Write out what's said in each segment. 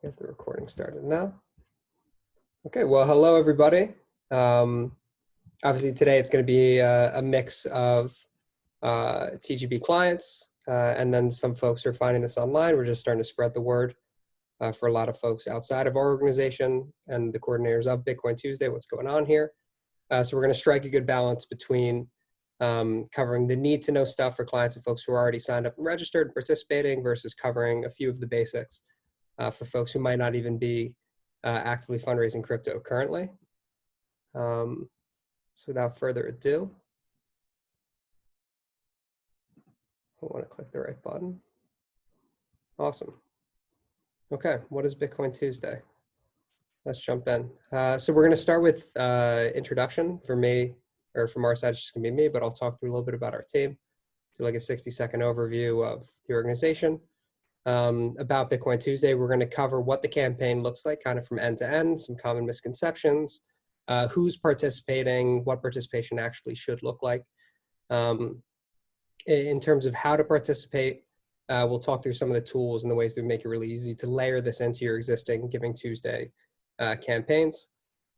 Get the recording started now. Okay, well, hello everybody. Obviously today it's going to be a mix of TGB clients and then some folks are finding this online. We're just starting to spread the word for a lot of folks outside of our organization and the coordinators of Bitcoin Tuesday, what's going on here. So we're going to strike a good balance between covering the need to know stuff for clients and folks who are already signed up and registered and participating versus covering a few of the basics for folks who might not even be actively fundraising crypto currently. So without further ado, I want to click the right button. Awesome. Okay, what is Bitcoin Tuesday? Let's jump in. So we're going to start with introduction for me, or from our side, it's just going to be me, but I'll talk through a little bit about our team, do like a 60-second overview of the organization. About Bitcoin Tuesday, we're going to cover what the campaign looks like kind of from end to end, some common misconceptions, who's participating, what participation actually should look like. In terms of how to participate, we'll talk through some of the tools and the ways that make it really easy to layer this into your existing Giving Tuesday campaigns.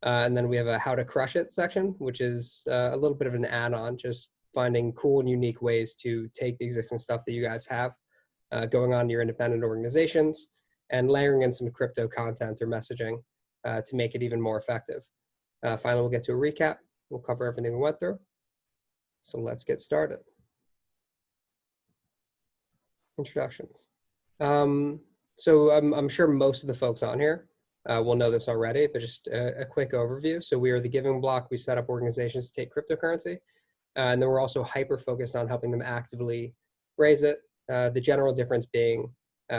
And then we have a how to crush it section, which is a little bit of an add-on, just finding cool and unique ways to take the existing stuff that you guys have going on in your independent organizations and layering in some crypto content or messaging to make it even more effective. Finally, we'll get to a recap. We'll cover everything we went through. So let's get started. Introductions. So I'm sure most of the folks on here will know this already, but just a quick overview. So we are the Giving Block. We set up organizations to take cryptocurrency. And then we're also hyper-focused on helping them actively raise it. The general difference being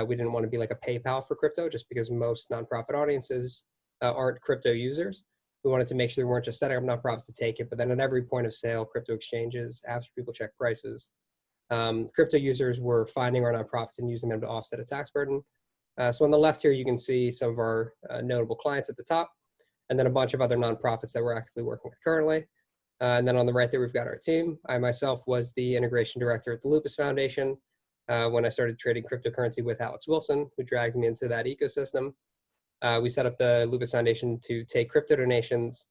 we didn't want to be like a PayPal for crypto just because most nonprofit audiences aren't crypto users. We wanted to make sure we weren't just setting up nonprofits to take it, but then at every point of sale, crypto exchanges, apps where people check prices, crypto users were finding our nonprofits and using them to offset a tax burden. So on the left here, you can see some of our notable clients at the top, and then a bunch of other nonprofits that we're actively working with currently. And then on the right there, we've got our team. I myself was the integration director at the Lupus Foundation when I started trading cryptocurrency with Alex Wilson, who dragged me into that ecosystem. We set up the Lupus Foundation to take crypto donations,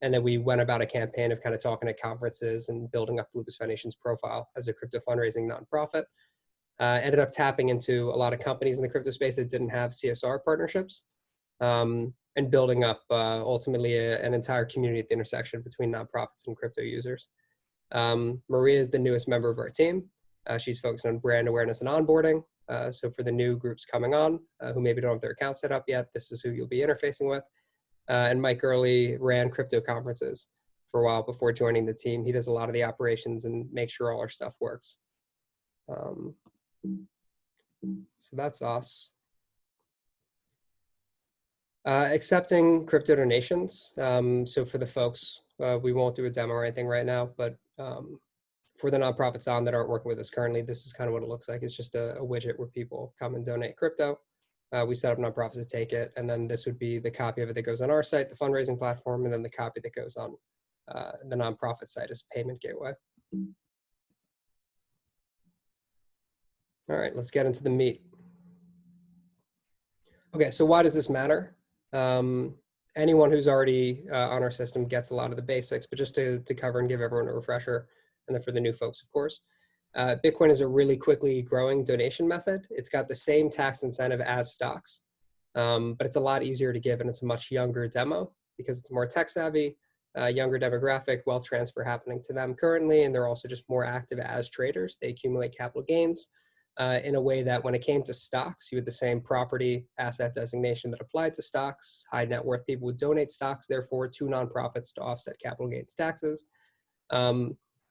and then we went about a campaign of kind of talking at conferences and building up the Lupus Foundation's profile as a crypto fundraising nonprofit. Ended up tapping into a lot of companies in the crypto space that didn't have CSR partnerships, and building up ultimately an entire community at the intersection between nonprofits and crypto users. Maria is the newest member of our team. She's focused on brand awareness and onboarding. So for the new groups coming on who maybe don't have their account set up yet, this is who you'll be interfacing with. And Mike Early ran crypto conferences for a while before joining the team. He does a lot of the operations and makes sure all our stuff works. So that's us. Accepting crypto donations. So for the folks, we won't do a demo or anything right now, but for the nonprofits on that aren't working with us currently, this is kind of what it looks like. It's just a widget where people come and donate crypto. We set up nonprofits to take it, and then this would be the copy of it that goes on our site, the fundraising platform, and then the copy that goes on the nonprofit site as a payment gateway. All right, let's get into the meat. Okay, so why does this matter? Anyone who's already on our system gets a lot of the basics, but just to cover and give everyone a refresher, and then for the new folks, of course, Bitcoin is a really quickly growing donation method. It's got the same tax incentive as stocks, but it's a lot easier to give, and it's a much younger demo because it's more tech savvy, younger demographic, wealth transfer happening to them currently, and they're also just more active as traders. They accumulate capital gains in a way that when it came to stocks, you had the same property asset designation that applied to stocks. High net worth people would donate stocks, therefore, to nonprofits to offset capital gains taxes.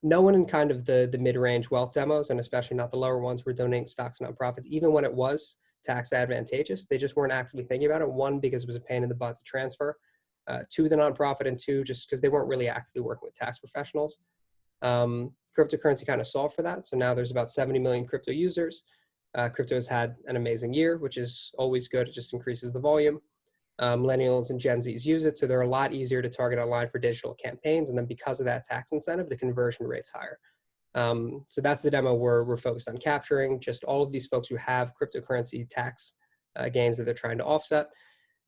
No one in kind of the mid-range wealth demos, and especially not the lower ones, were donating stocks to nonprofits, even when it was tax advantageous. They just weren't actively thinking about it. One, because it was a pain in the butt to transfer to the nonprofit, and two, just because they weren't really actively working with tax professionals. Cryptocurrency kind of solved for that. So now there's about 70 million crypto users. Crypto has had an amazing year, which is always good. It just increases the volume. Millennials and Gen Zs use it, so they're a lot easier to target online for digital campaigns. And then because of that tax incentive, the conversion rate's higher. So that's the demo we're focused on capturing. Just all of these folks who have cryptocurrency tax gains that they're trying to offset.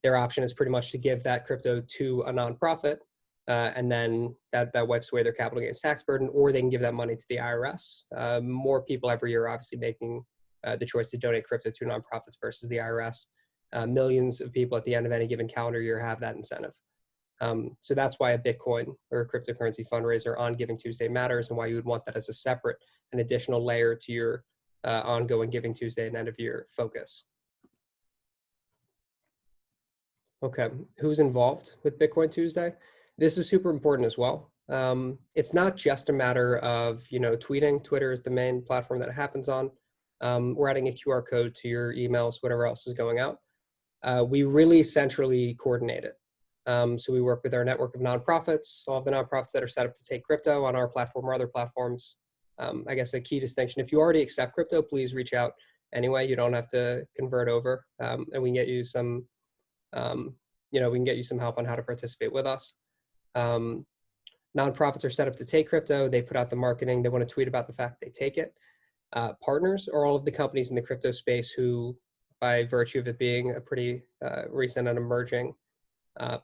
Their option is pretty much to give that crypto to a nonprofit, and then that wipes away their capital gains tax burden, or they can give that money to the IRS. More people every year are obviously making the choice to donate crypto to nonprofits versus the IRS. Millions of people at the end of any given calendar year have that incentive. So that's why a Bitcoin or a cryptocurrency fundraiser on Giving Tuesday matters, and why you would want that as a separate and additional layer to your ongoing Giving Tuesday and end of year focus. Okay, who's involved with Bitcoin Tuesday? This is super important as well. It's not just a matter of, tweeting. Twitter is the main platform that it happens on. We're adding a QR code to your emails, whatever else is going out. We really centrally coordinate it. So we work with our network of nonprofits, all of the nonprofits that are set up to take crypto on our platform or other platforms. I guess a key distinction, if you already accept crypto, please reach out anyway. You don't have to convert over, and we can get you some, we can get you some help on how to participate with us. Nonprofits are set up to take crypto. They put out the marketing. They want to tweet about the fact they take it. Partners are all of the companies in the crypto space who, by virtue of it being a pretty recent and emerging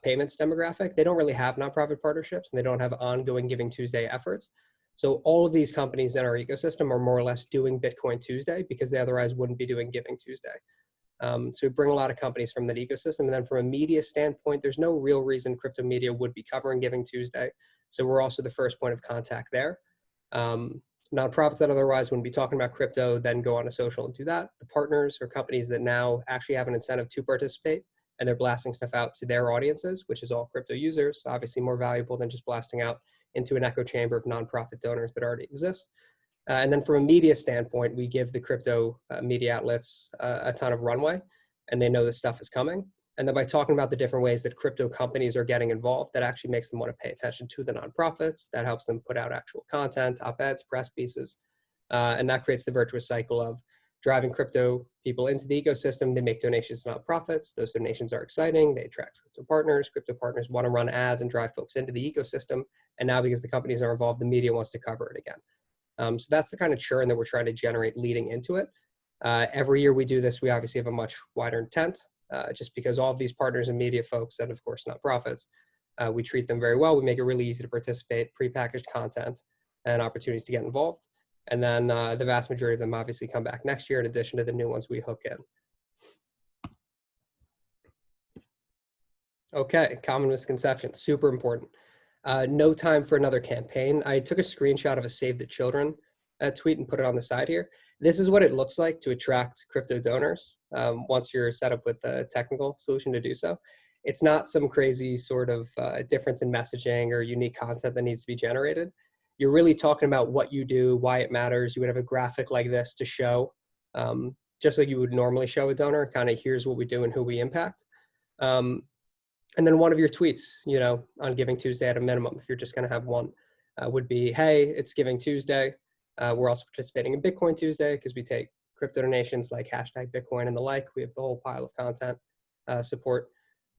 payments demographic, they don't really have nonprofit partnerships, and they don't have ongoing Giving Tuesday efforts. So all of these companies in our ecosystem are more or less doing Bitcoin Tuesday because they otherwise wouldn't be doing Giving Tuesday. So we bring a lot of companies from that ecosystem. And then from a media standpoint, there's no real reason crypto media would be covering Giving Tuesday. So we're also the first point of contact there. Nonprofits that otherwise wouldn't be talking about crypto then go on to social and do that. The partners or companies that now actually have an incentive to participate, and they're blasting stuff out to their audiences, which is all crypto users, obviously more valuable than just blasting out into an echo chamber of nonprofit donors that already exist. And then from a media standpoint, we give the crypto media outlets a ton of runway, and they know this stuff is coming. And then by talking about the different ways that crypto companies are getting involved, that actually makes them want to pay attention to the nonprofits. That helps them put out actual content, op-eds, press pieces. And that creates the virtuous cycle of driving crypto people into the ecosystem. They make donations to nonprofits. Those donations are exciting. They attract crypto partners. Crypto partners want to run ads and drive folks into the ecosystem. And now because the companies are involved, the media wants to cover it again. So that's the kind of churn that we're trying to generate leading into it. Every year we do this, we obviously have a much wider intent, just because all of these partners and media folks, and of course nonprofits, we treat them very well. We make it really easy to participate, prepackaged content, and opportunities to get involved. And then the vast majority of them obviously come back next year in addition to the new ones we hook in. Okay, common misconceptions, super important. No time for another campaign. I took a screenshot of a Save the Children tweet and put it on the side here. This is what it looks like to attract crypto donors once you're set up with a technical solution to do so. It's not some crazy sort of difference in messaging or unique content that needs to be generated. You're really talking about what you do, why it matters. You would have a graphic like this to show, just like you would normally show a donor, kind of here's what we do and who we impact. And then one of your tweets, on Giving Tuesday at a minimum, if you're just going to have one, would be, hey, it's Giving Tuesday. We're also participating in Bitcoin Tuesday because we take crypto donations like #Bitcoin and the like. We have the whole pile of content support.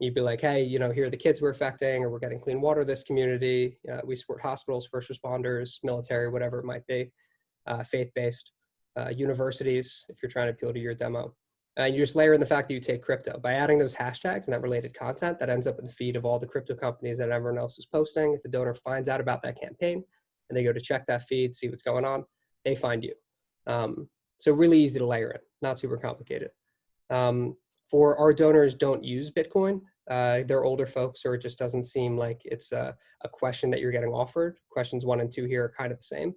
You'd be like, hey, here are the kids we're affecting, or we're getting clean water in this community. We support hospitals, first responders, military, whatever it might be, faith-based, universities, if you're trying to appeal to your demo. You just layer in the fact that you take crypto. By adding those hashtags and that related content, that ends up in the feed of all the crypto companies that everyone else is posting. If a donor finds out about that campaign and they go to check that feed, see what's going on, they find you. So really easy to layer in, not super complicated. For our donors don't use Bitcoin, they're older folks, or it just doesn't seem like it's a question that you're getting offered. Questions 1 and 2 here are kind of the same.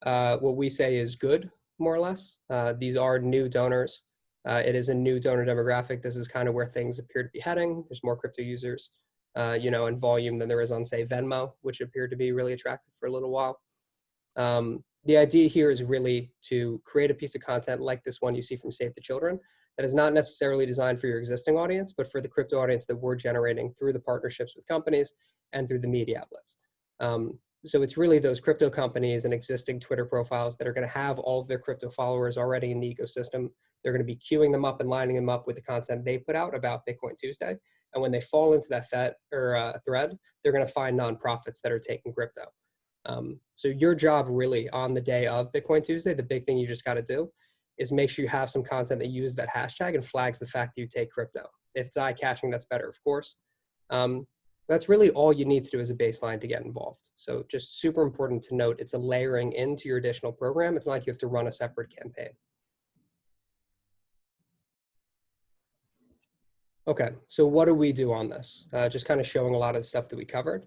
What we say is good, more or less. These are new donors. It is a new donor demographic. This is kind of where things appear to be heading. There's more crypto users, in volume than there is on, say, Venmo, which appeared to be really attractive for a little while. The idea here is really to create a piece of content like this one you see from Save the Children that is not necessarily designed for your existing audience, but for the crypto audience that we're generating through the partnerships with companies and through the media outlets. So it's really those crypto companies and existing Twitter profiles that are going to have all of their crypto followers already in the ecosystem. They're going to be queuing them up and lining them up with the content they put out about Bitcoin Tuesday. And when they fall into that thread, they're going to find nonprofits that are taking crypto. So your job really on the day of Bitcoin Tuesday, the big thing you just got to do is make sure you have some content that uses that hashtag and flags the fact that you take crypto. If it's eye-catching, that's better, of course. That's really all you need to do as a baseline to get involved. So just super important to note, it's a layering into your additional program. It's not like you have to run a separate campaign. Okay, so what do we do on this? Just kind of showing a lot of the stuff that we covered.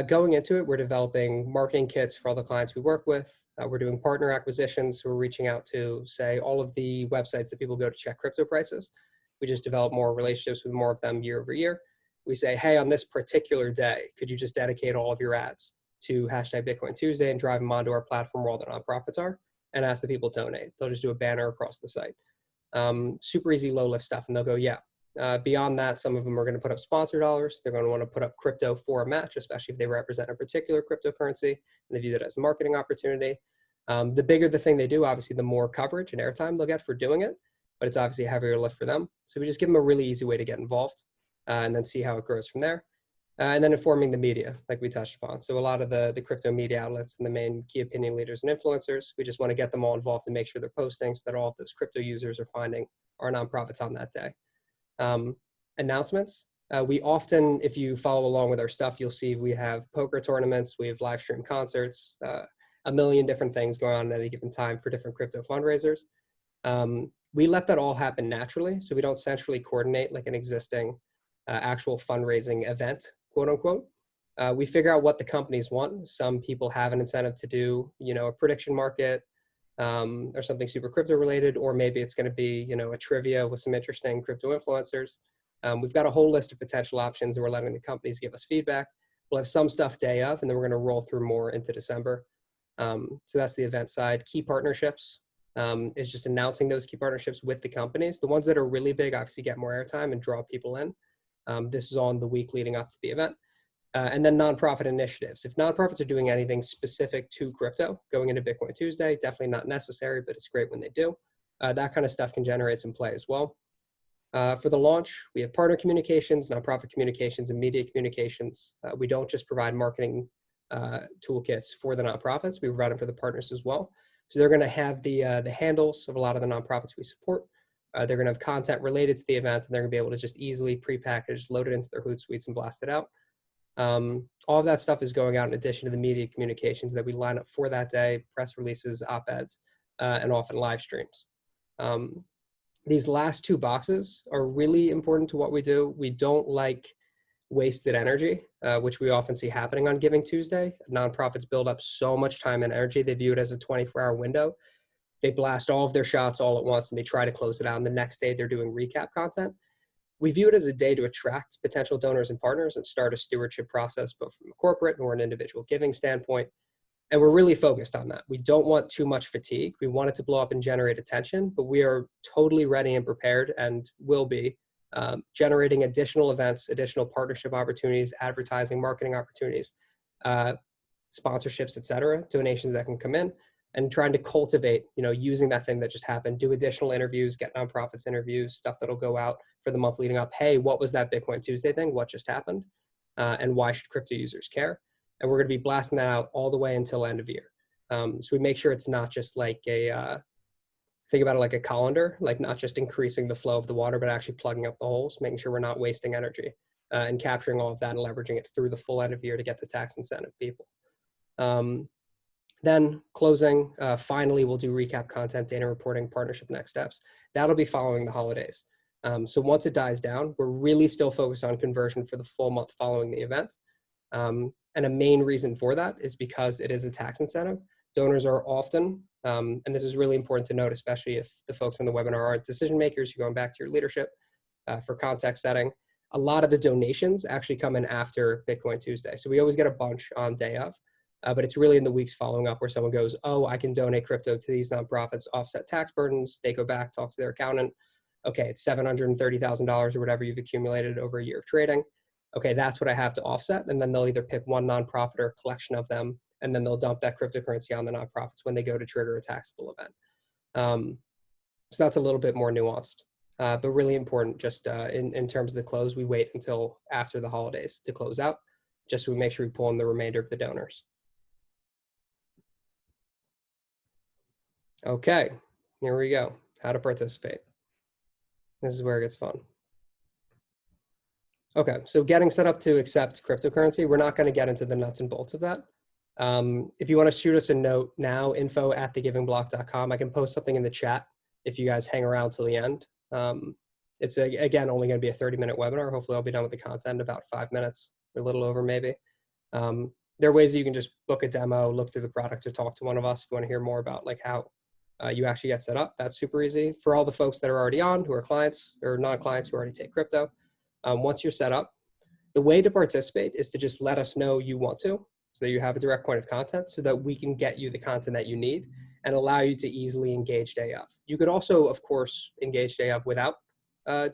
Going into it, we're developing marketing kits for all the clients we work with. We're doing partner acquisitions. So we're reaching out to, say, all of the websites that people go to check crypto prices. We just develop more relationships with more of them year over year. We say, hey, on this particular day, could you just dedicate all of your ads to hashtag Bitcoin Tuesday and drive them onto our platform where all the nonprofits are and ask the people to donate. They'll just do a banner across the site. Super easy, low lift stuff. And they'll go, yeah. Beyond that, some of them are going to put up sponsor dollars. They're going to want to put up crypto for a match, especially if they represent a particular cryptocurrency and they view that as a marketing opportunity. The bigger the thing they do, obviously, the more coverage and airtime they'll get for doing it, but it's obviously a heavier lift for them. So we just give them a really easy way to get involved and then see how it grows from there. And then informing the media, like we touched upon. So a lot of the crypto media outlets and the main key opinion leaders and influencers, we just want to get them all involved and make sure they're posting so that all of those crypto users are finding our nonprofits on that day. Announcements. We often, if you follow along with our stuff, you'll see we have poker tournaments, we have live stream concerts, a million different things going on at any given time for different crypto fundraisers. We let that all happen naturally, so we don't centrally coordinate like an existing actual fundraising event, quote unquote. We figure out what the companies want. Some people have an incentive to do, a prediction market, or something super crypto related, or maybe it's going to be, a trivia with some interesting crypto influencers. We've got a whole list of potential options and we're letting the companies give us feedback. We'll have some stuff day of, and then we're going to roll through more into December. So that's the event side. Key partnerships is just announcing those key partnerships with the companies. The ones that are really big obviously get more airtime and draw people in. This is on the week leading up to the event. And then nonprofit initiatives. If nonprofits are doing anything specific to crypto going into Bitcoin Tuesday, definitely not necessary, but it's great when they do. That kind of stuff can generate some play as well. For the launch, we have partner communications, nonprofit communications, and media communications. We don't just provide marketing toolkits for the nonprofits, we provide them for the partners as well. So they're going to have the handles of a lot of the nonprofits we support. They're going to have content related to the event, and they're going to be able to just easily prepackage, load it into their Hootsuite and blast it out. All of that stuff is going out in addition to the media communications that we line up for that day, press releases, op-eds, and often live streams. These last two boxes are really important to what we do. We don't like wasted energy, which we often see happening on Giving Tuesday. Nonprofits build up so much time and energy. They view it as a 24-hour window. They blast all of their shots all at once and they try to close it out. And the next day they're doing recap content. We view it as a day to attract potential donors and partners and start a stewardship process, both from a corporate or an individual giving standpoint. And we're really focused on that. We don't want too much fatigue. We want it to blow up and generate attention, but we are totally ready and prepared and will be generating additional events, additional partnership opportunities, advertising, marketing opportunities, sponsorships, et cetera, donations that can come in, and trying to cultivate, using that thing that just happened, do additional interviews, get nonprofits interviews, stuff that'll go out for the month leading up. Hey, what was that Bitcoin Tuesday thing? What just happened? And why should crypto users care? And we're going to be blasting that out all the way until end of year. So we make sure it's not just like think about it like a colander, like not just increasing the flow of the water, but actually plugging up the holes, making sure we're not wasting energy and capturing all of that and leveraging it through the full end of year to get the tax incentive people. Then closing, finally, we'll do recap content, data reporting, partnership next steps. That'll be following the holidays. So once it dies down, we're really still focused on conversion for the full month following the event. And a main reason for that is because it is a tax incentive. Donors are often, and this is really important to note, especially if the folks on the webinar aren't decision makers, you're going back to your leadership for context setting. A lot of the donations actually come in after Bitcoin Tuesday. So we always get a bunch on day of, but it's really in the weeks following up where someone goes, oh, I can donate crypto to these nonprofits, offset tax burdens. They go back, talk to their accountant. Okay, it's $730,000 or whatever you've accumulated over a year of trading. Okay, that's what I have to offset. And then they'll either pick one nonprofit or a collection of them, and then they'll dump that cryptocurrency on the nonprofits when they go to trigger a taxable event. So that's a little bit more nuanced, but really important just in terms of the close. We wait until after the holidays to close out, just so we make sure we pull in the remainder of the donors. Okay, Here we go. How to participate. This is where it gets fun. Okay, so getting set up to accept cryptocurrency, we're not going to get into the nuts and bolts of that. If you want to shoot us a note now, info@thegivingblock.com. I can post something in the chat if you guys hang around till the end. It's, again, only going to be a 30-minute webinar. Hopefully I'll be done with the content in about 5 minutes, or a little over maybe. There are ways that you can just book a demo, look through the product, or talk to one of us if you want to hear more about like how you actually get set up. That's super easy. For all the folks that are already on, who are clients or non-clients who already take crypto, once you're set up, the way to participate is to just let us know you want to, so that you have a direct point of contact so that we can get you the content that you need and allow you to easily engage day of. You could also, of course, engage day of without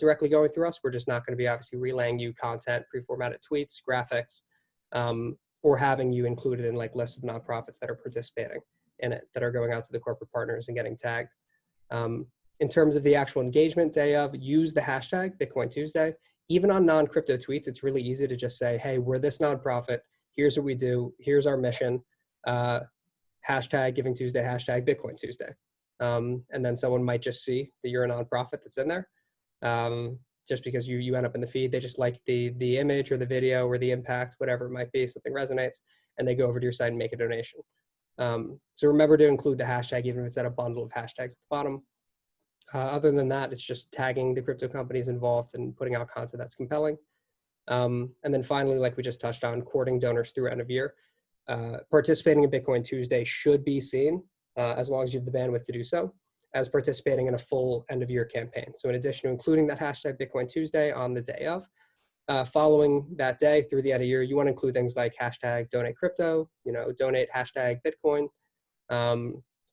directly going through us. We're just not going to be obviously relaying you content, pre-formatted tweets, graphics, or having you included in like lists of nonprofits that are participating in it, that are going out to the corporate partners and getting tagged. In terms of the actual engagement day of, use the hashtag Bitcoin Tuesday. Even on non-crypto tweets, it's really easy to just say, hey, we're this nonprofit. Here's what we do. Here's our mission. Hashtag Giving Tuesday, hashtag Bitcoin Tuesday. And then someone might just see that you're a nonprofit that's in there. Just because you end up in the feed, they just like the image or the video or the impact, whatever it might be, something resonates, and they go over to your site and make a donation. So remember to include the hashtag, even if it's at a bundle of hashtags at the bottom. Other than that, it's just tagging the crypto companies involved and putting out content that's compelling. And then finally, like we just touched on, courting donors through end of year. Participating in Bitcoin Tuesday should be seen, as long as you have the bandwidth to do so, as participating in a full end of year campaign. So in addition to including that hashtag Bitcoin Tuesday on the day of, following that day through the end of year, you want to include things like hashtag donate crypto, donate hashtag Bitcoin,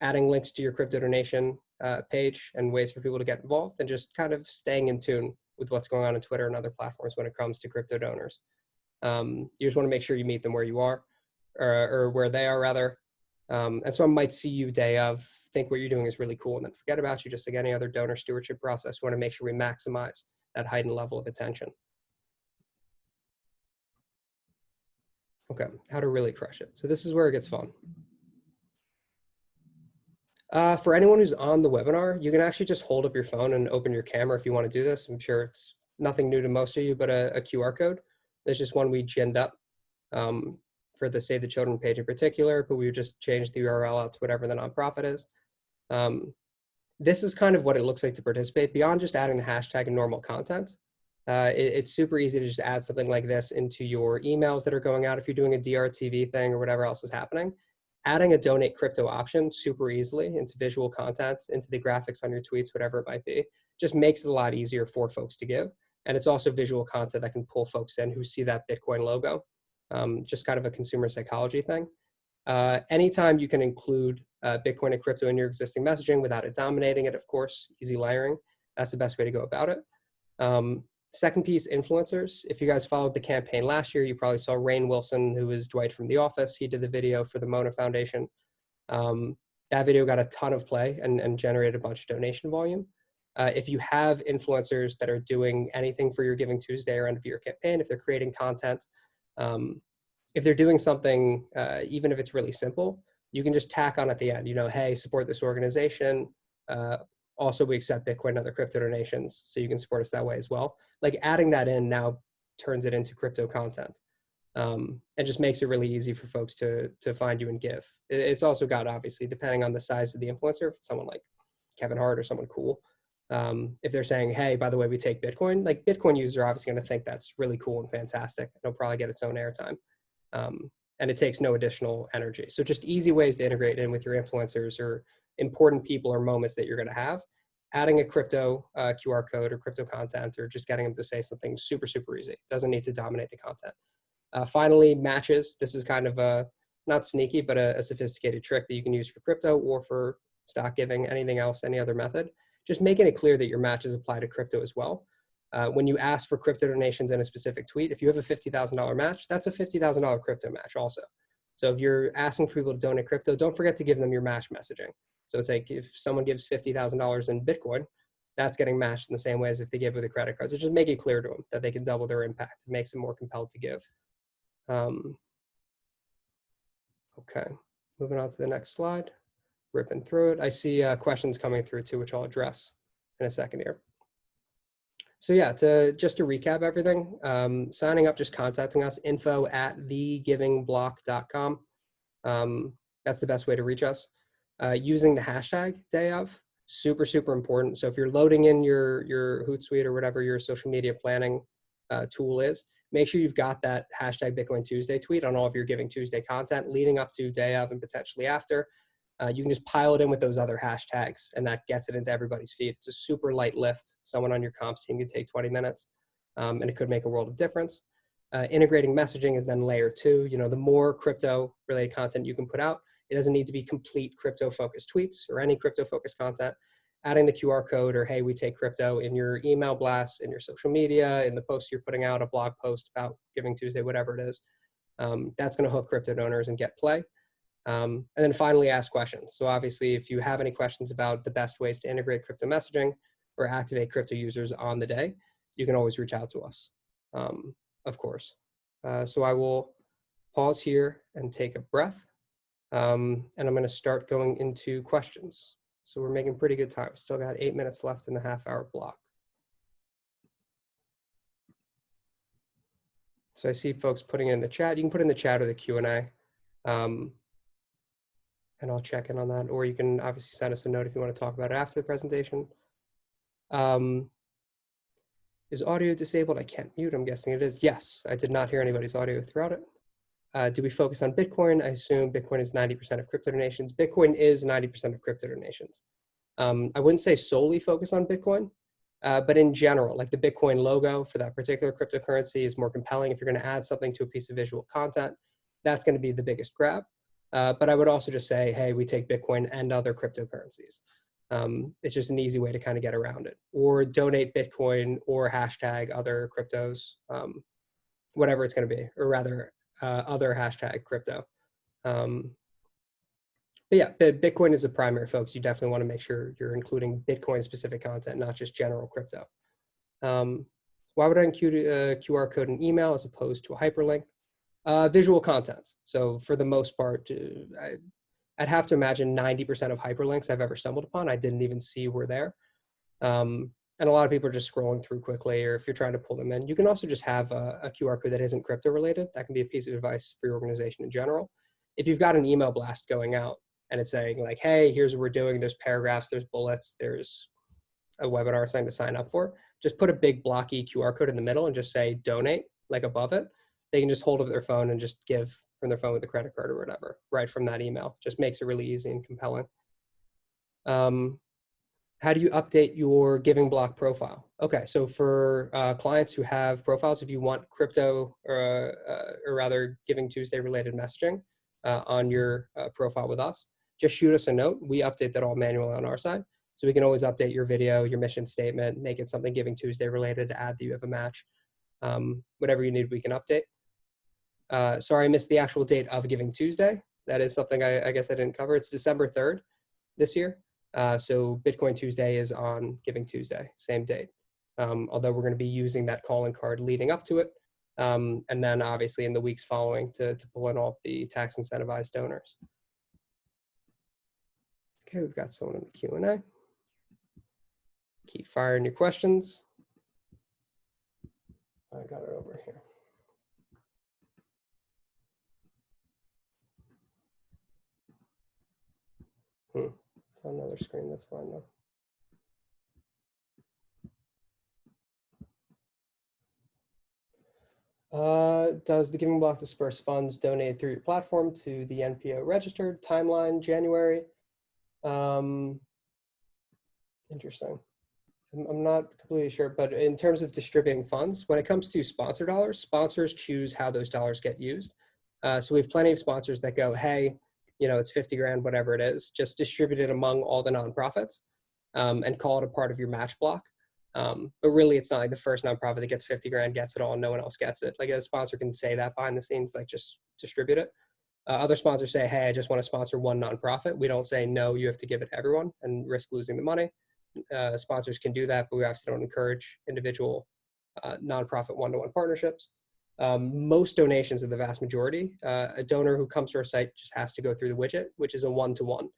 adding links to your crypto donation page and ways for people to get involved, and just kind of staying in tune with what's going on Twitter and other platforms when it comes to crypto donors. You just want to make sure you meet them where you are, or where they are rather. And someone might see you day of, think what you're doing is really cool, and then forget about you, just like any other donor stewardship process. We want to make sure we maximize that heightened level of attention. Okay, how to really crush it. So this is where it gets fun. For anyone who's on the webinar, you can actually just hold up your phone and open your camera if you want to do this. I'm sure it's nothing new to most of you, but a QR code. There's just one we ginned up for the Save the Children page in particular, but we just changed the URL out to whatever the nonprofit is. This is kind of what it looks like to participate. Beyond just adding the hashtag and normal content, it's super easy to just add something like this into your emails that are going out if you're doing a DRTV thing or whatever else is happening. Adding a donate crypto option super easily into visual content, into the graphics on your tweets, whatever it might be, just makes it a lot easier for folks to give. And it's also visual content that can pull folks in who see that Bitcoin logo. Just kind of a consumer psychology thing. Anytime you can include Bitcoin and crypto in your existing messaging without it dominating it, of course, easy layering, that's the best way to go about it. Second piece, influencers. If you guys followed the campaign last year, you probably saw Rainn Wilson, who is Dwight from The Office. He did the video for the Mona Foundation. That video got a ton of play and generated a bunch of donation volume. If you have influencers that are doing anything for your Giving Tuesday or end of year campaign, if they're creating content, if they're doing something, even if it's really simple, you can just tack on at the end, hey, support this organization. Also, we accept Bitcoin and other crypto donations, so you can support us that way as well. Like adding that in now turns it into crypto content, and just makes it really easy for folks to find you and give. It's also got, obviously, depending on the size of the influencer, if it's someone like Kevin Hart or someone cool, if they're saying, hey, by the way, we take Bitcoin, like Bitcoin users are obviously going to think that's really cool and fantastic. It'll probably get its own airtime. And it takes no additional energy. So just easy ways to integrate in with your influencers or important people or moments that you're going to have. Adding a crypto QR code or crypto content, or just getting them to say something super, super easy. Doesn't need to dominate the content. Finally, matches. This is kind of a, not sneaky, but a sophisticated trick that you can use for crypto or for stock giving, anything else, any other method. Just making it clear that your matches apply to crypto as well. When you ask for crypto donations in a specific tweet, if you have a $50,000 match, that's a $50,000 crypto match also. So if you're asking for people to donate crypto, don't forget to give them your match messaging. So it's like if someone gives $50,000 in Bitcoin, that's getting matched in the same way as if they give with a credit card. So just make it clear to them that they can double their impact. It makes them more compelled to give. Okay, moving on to the next slide. ripping through it. I see questions coming through too, which I'll address in a second here. So yeah, just to recap everything, signing up, just contacting us, info@thegivingblock.com. That's the best way to reach us. Using the hashtag day of, super, super important. So if you're loading in your Hootsuite or whatever your social media planning tool is, make sure you've got that hashtag Bitcoin Tuesday tweet on all of your Giving Tuesday content leading up to day of and potentially after. You can just pile it in with those other hashtags, and that gets it into everybody's feed. It's a super light lift. Someone on your comps team can take 20 minutes, and it could make a world of difference. Integrating messaging is then layer 2. You know, the more crypto-related content you can put out, it doesn't need to be complete crypto-focused tweets or any crypto-focused content. Adding the QR code or, hey, we take crypto in your email blasts, in your social media, in the posts you're putting out, a blog post about Giving Tuesday, whatever it is. That's going to hook crypto donors and get play. And then finally, ask questions. So obviously, if you have any questions about the best ways to integrate crypto messaging or activate crypto users on the day, you can always reach out to us, of course. So I will pause here and take a breath. And I'm going to start going into questions. So we're making pretty good time. Still got 8 minutes left in the half-hour block. So I see folks putting in the chat. You can put in the chat or the Q&A. And I'll check in on that. Or you can obviously send us a note if you want to talk about it after the presentation. Is audio disabled? I can't mute. I'm guessing it is. Yes, I did not hear anybody's audio throughout it. Do we focus on Bitcoin? I assume Bitcoin is 90% of crypto donations. Bitcoin is 90% of crypto donations. I wouldn't say solely focus on Bitcoin, but in general, like the Bitcoin logo for that particular cryptocurrency is more compelling. If you're going to add something to a piece of visual content, that's going to be the biggest grab. But I would also just say, hey, we take Bitcoin and other cryptocurrencies. It's just an easy way to kind of get around it. Or donate Bitcoin or hashtag other cryptos, whatever it's going to be, or rather other hashtag crypto. But yeah, Bitcoin is the primary focus. You definitely want to make sure you're including Bitcoin specific content, not just general crypto. Why would I include a QR code in email as opposed to a hyperlink? Visual content. So for the most part, I'd have to imagine 90% of hyperlinks I've ever stumbled upon, I didn't even see were there. And a lot of people are just scrolling through quickly, or if you're trying to pull them in. You can also just have a QR code that isn't crypto related. That can be a piece of advice for your organization in general. If you've got an email blast going out and it's saying like, hey, here's what we're doing, there's paragraphs, there's bullets, there's a webinar sign to sign up for, just put a big blocky QR code in the middle and just say donate, like above it. They can just hold up their phone and just give from their phone with a credit card or whatever, right from that email. Just makes it really easy and compelling. How do you update your Giving Block profile? Okay, so for clients who have profiles, if you want crypto or rather Giving Tuesday related messaging on your profile with us, just shoot us a note. We update that all manually on our side. So we can always update your video, your mission statement, make it something Giving Tuesday related, add that you have a match. Whatever you need, we can update. Sorry, I missed the actual date of Giving Tuesday. That is something I guess I didn't cover. It's December 3rd this year. So Bitcoin Tuesday is on Giving Tuesday, same date. Although we're going to be using that calling card leading up to it. And then obviously in the weeks following to pull in all the tax incentivized donors. Okay, we've got someone in the Q&A. Keep firing your questions. I got it over here. It's on another screen, that's fine though. Does the Giving Block disperse funds donated through your platform to the NPO registered? Timeline, January. Interesting. I'm not completely sure, but in terms of distributing funds, when it comes to sponsor dollars, sponsors choose how those dollars get used. So we have plenty of sponsors that go, hey, you know, it's 50 grand, whatever it is, just distribute it among all the nonprofits and call it a part of your match block. But really, it's not like the first nonprofit that gets 50 grand gets it all and no one else gets it. Like a sponsor can say that behind the scenes, like just distribute it. Other sponsors say, hey, I just want to sponsor one nonprofit. We don't say, no, you have to give it to everyone and risk losing the money. Sponsors can do that, but we obviously don't encourage individual nonprofit one-to-one partnerships. Most donations are the vast majority. A donor who comes to our site just has to go through the widget, which is a one-to-one.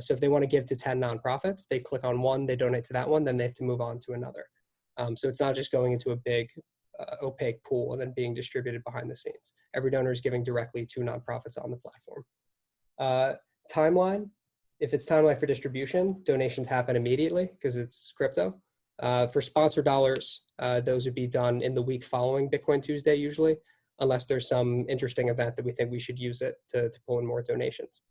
So if they want to give to 10 nonprofits, they click on one, they donate to that one, then they have to move on to another. So it's not just going into a big opaque pool and then being distributed behind the scenes. Every donor is giving directly to nonprofits on the platform. Timeline, if it's timeline for distribution, donations happen immediately because it's crypto. For sponsor dollars, those would be done in the week following Bitcoin Tuesday usually, unless there's some interesting event that we think we should use it to pull in more donations.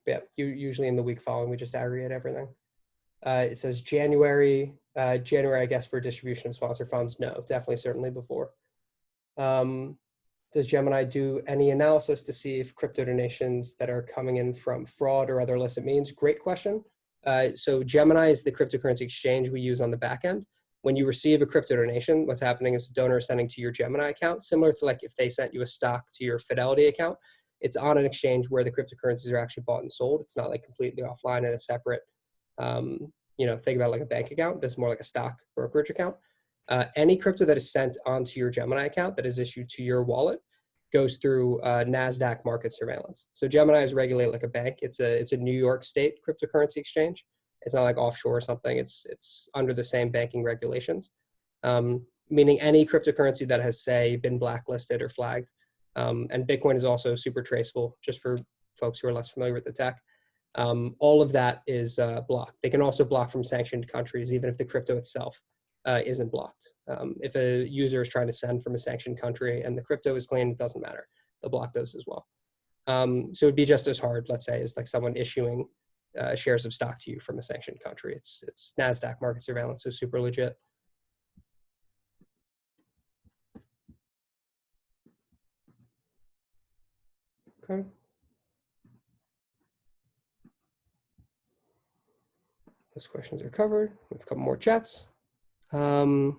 Yeah, usually in the week following, we just aggregate everything. It says January, I guess, for distribution of sponsor funds. No, definitely, certainly before. Does Gemini do any analysis to see if crypto donations that are coming in from fraud or other illicit means? Great question. So Gemini is the cryptocurrency exchange we use on the back end. When you receive a crypto donation, what's happening is a donor is sending to your Gemini account, similar to like if they sent you a stock to your Fidelity account. It's on an exchange where the cryptocurrencies are actually bought and sold. It's not like completely offline in a separate, think about like a bank account. This is more like a stock brokerage account. Any crypto that is sent onto your Gemini account that is issued to your wallet goes through NASDAQ market surveillance. So Gemini is regulated like a bank. It's a New York State cryptocurrency exchange. It's not like offshore or something. It's under the same banking regulations, meaning any cryptocurrency that has, say, been blacklisted or flagged. And Bitcoin is also super traceable, just for folks who are less familiar with the tech. All of that is blocked. They can also block from sanctioned countries, even if the crypto itself isn't blocked. If a user is trying to send from a sanctioned country and the crypto is clean, it doesn't matter. They'll block those as well. So it'd be just as hard, let's say, as like someone issuing shares of stock to you from a sanctioned country. It's NASDAQ market surveillance, so super legit. Okay. Those questions are covered. We have a couple more chats. How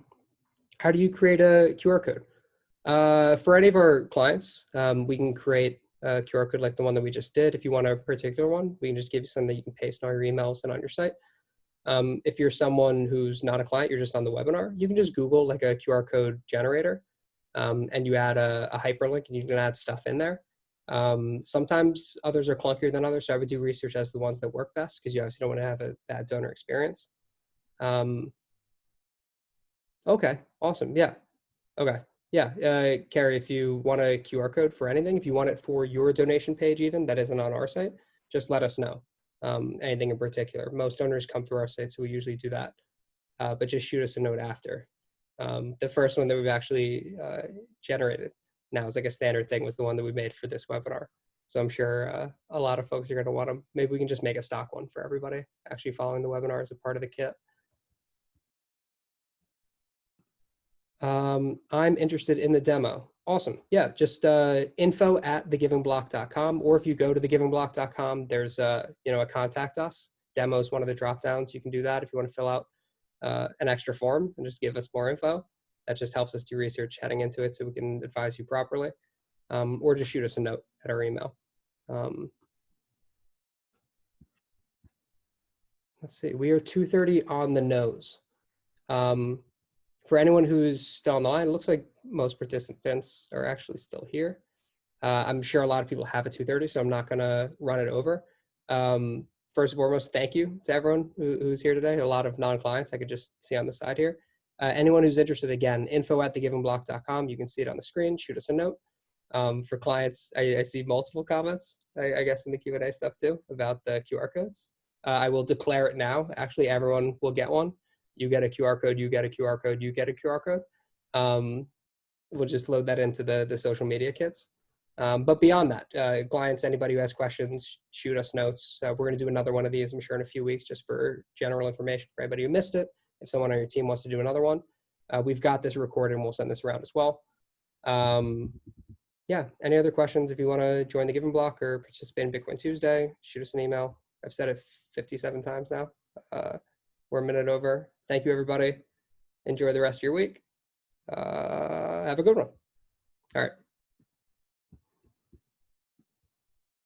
do you create a QR code? For any of our clients, we can create a QR code like the one that we just did. If you want a particular one, we can just give you something that you can paste on your emails and on your site. If you're someone who's not a client, you're just on the webinar, you can just Google like a QR code generator, and you add a hyperlink and you can add stuff in there. Sometimes others are clunkier than others, so I would do research as the ones that work best because you obviously don't want to have a bad donor experience. Okay, awesome. Yeah. Okay. Yeah. Carrie, if you want a QR code for anything, if you want it for your donation page even that isn't on our site, just let us know. Anything in particular. Most donors come through our site, so we usually do that. But just shoot us a note after. The first one that we've actually generated now is like a standard thing was the one that we made for this webinar. So I'm sure a lot of folks are going to want them. Maybe we can just make a stock one for everybody actually following the webinar as a part of the kit. I'm interested in the demo. Awesome. Yeah, just info@thegivingblock.com, or if you go to thegivingblock.com, there's a contact us. Demo is one of the drop downs. You can do that if you want to fill out an extra form and just give us more info. That just helps us do research heading into it so we can advise you properly. Or just shoot us a note at our email. Let's see, we are 2:30 on the nose. For anyone who's still on the line, it looks like most participants are actually still here. I'm sure a lot of people have a 2:30, so I'm not going to run it over. First and foremost, thank you to everyone who's here today. A lot of non-clients I could just see on the side here. Anyone who's interested, again, info@thegivingblock.com. You can see it on the screen. Shoot us a note. For clients, I see multiple comments, I guess, in the Q&A stuff too about the QR codes. I will declare it now. Actually, everyone will get one. You get a QR code, you get a QR code, you get a QR code. We'll just load that into the social media kits. But beyond that, clients, anybody who has questions, shoot us notes. We're going to do another one of these, I'm sure, in a few weeks, just for general information for anybody who missed it. If someone on your team wants to do another one, we've got this recorded and we'll send this around as well. Yeah, any other questions? If you want to join the Giving Block or participate in Bitcoin Tuesday, shoot us an email. I've said it 57 times now. We're a minute over. Thank you, everybody. Enjoy the rest of your week. Have a good one. All right.